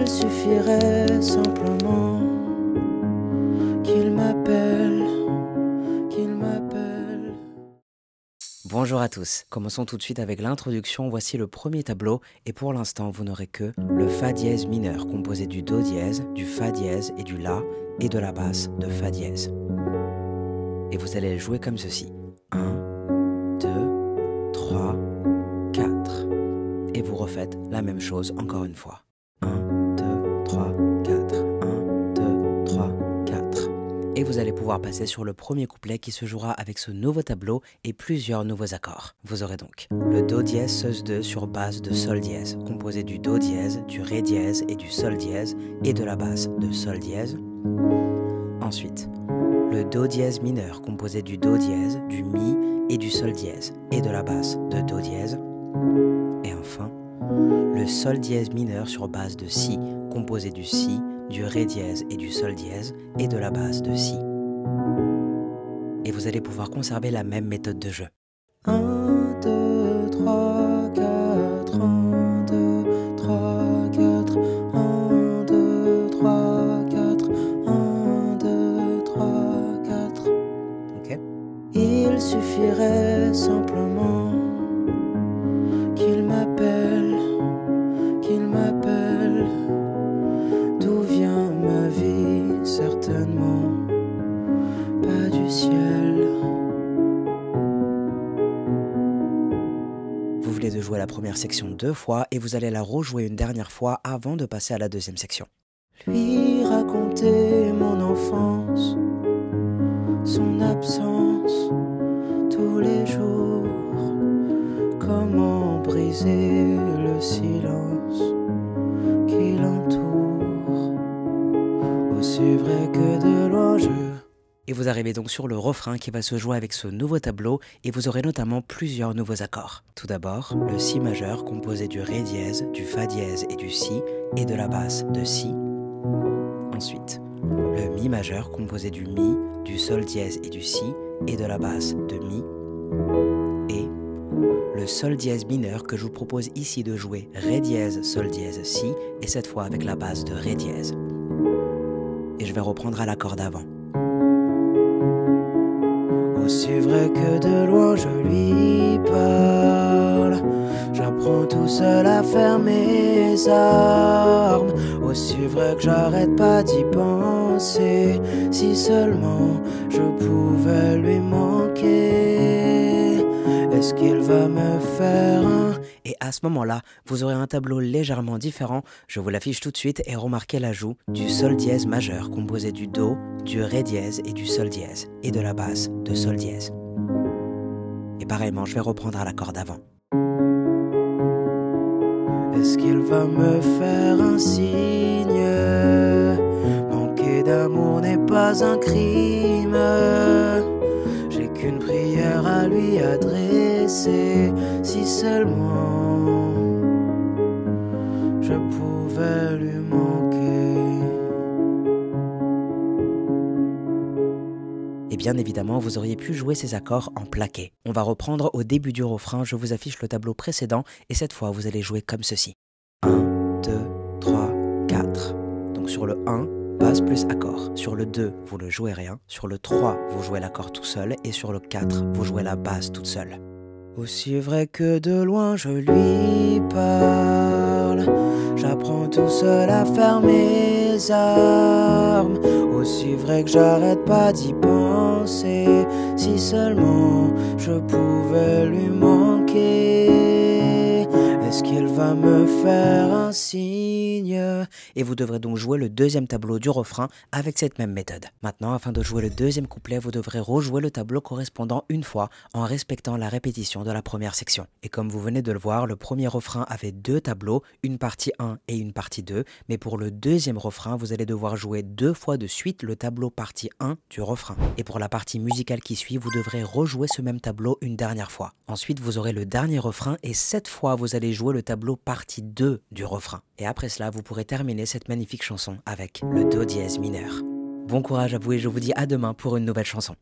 Il suffirait simplement qu'il m'appelle, qu'il m'appelle. Bonjour à tous, commençons tout de suite avec l'introduction. Voici le premier tableau et pour l'instant vous n'aurez que le Fa dièse mineur composé du Do dièse, du Fa dièse et du La et de la basse de Fa dièse. Et vous allez le jouer comme ceci. 1, 2, 3, 4. Et vous refaites la même chose encore une fois. 1, 2, 3, 4. 1, 2, 3, 4. Et vous allez pouvoir passer sur le premier couplet qui se jouera avec ce nouveau tableau et plusieurs nouveaux accords. Vous aurez donc le Do dièse sus2 sur base de Sol dièse, composé du Do dièse, du Ré dièse et du Sol dièse, et de la basse de Sol dièse. Ensuite, le Do dièse mineur, composé du Do dièse, du Mi et du Sol dièse, et de la basse de Do dièse. Et enfin, le Sol dièse mineur sur base de Si, composé du Si, du Ré dièse et du Sol dièse, et de la basse de Si. Et vous allez pouvoir conserver la même méthode de jeu. 1, 2, 3, 4, 1, 2, 3, 4, 1, 2, 3, 4, 1, 2, 3, 4. Ok? Il suffirait simplement qu'il m'appelle, qu'il m'appelle. D'où vient ma vie? Certainement pas du ciel. Vous venez de jouer la première section 2 fois et vous allez la rejouer une dernière fois avant de passer à la deuxième section. Lui raconter mon enfance, son absence tous les jours. Comment briser le silence qui l'entoure. Aussi vrai que de loin je... Et vous arrivez donc sur le refrain qui va se jouer avec ce nouveau tableau et vous aurez notamment plusieurs nouveaux accords. Tout d'abord, le Si majeur composé du Ré dièse, du Fa dièse et du Si et de la basse de Si. Ensuite, le Mi majeur composé du Mi, du Sol dièse et du Si et de la basse de Mi. Et le Sol dièse mineur que je vous propose ici de jouer Ré dièse, Sol dièse, Si et cette fois avec la basse de Ré dièse. Et je vais reprendre à l'accord d'avant. Aussi vrai que de loin je lui parle. J'apprends tout seul à faire mes armes. Aussi vrai que j'arrête pas d'y penser. Si seulement je pouvais lui manquer. Est-ce qu'il va me faire un... Et à ce moment-là, vous aurez un tableau légèrement différent. Je vous l'affiche tout de suite et remarquez l'ajout du Sol dièse majeur composé du Do, du Ré dièse et du Sol dièse, et de la basse de Sol dièse. Et pareillement, je vais reprendre à l'accord d'avant. Est-ce qu'il va me faire un signe? Manquer d'amour n'est pas un crime. J'ai qu'une prière à lui adresser. Si seulement je pouvais lui manquer. Et bien évidemment, vous auriez pu jouer ces accords en plaqué. On va reprendre au début du refrain, je vous affiche le tableau précédent et cette fois vous allez jouer comme ceci. 1, 2, 3, 4. Donc sur le 1, basse plus accord. Sur le 2, vous ne jouez rien. Sur le 3, vous jouez l'accord tout seul. Et sur le 4, vous jouez la basse toute seule. Aussi vrai que de loin je lui parle. J'apprends tout seul à faire mes armes. Aussi vrai que j'arrête pas d'y penser. Si seulement je pouvais lui manquer. Est-ce qu'il va me faire un signe? Et vous devrez donc jouer le deuxième tableau du refrain avec cette même méthode. Maintenant, afin de jouer le deuxième couplet, vous devrez rejouer le tableau correspondant une fois en respectant la répétition de la première section. Et comme vous venez de le voir, le premier refrain avait deux tableaux, une partie 1 et une partie 2, mais pour le deuxième refrain, vous allez devoir jouer deux fois de suite le tableau partie 1 du refrain. Et pour la partie musicale qui suit, vous devrez rejouer ce même tableau une dernière fois. Ensuite, vous aurez le dernier refrain et cette fois, vous allez jouer le tableau partie 2 du refrain. Et après cela, vous pourrez terminer cette magnifique chanson avec le Do dièse mineur. Bon courage à vous et je vous dis à demain pour une nouvelle chanson.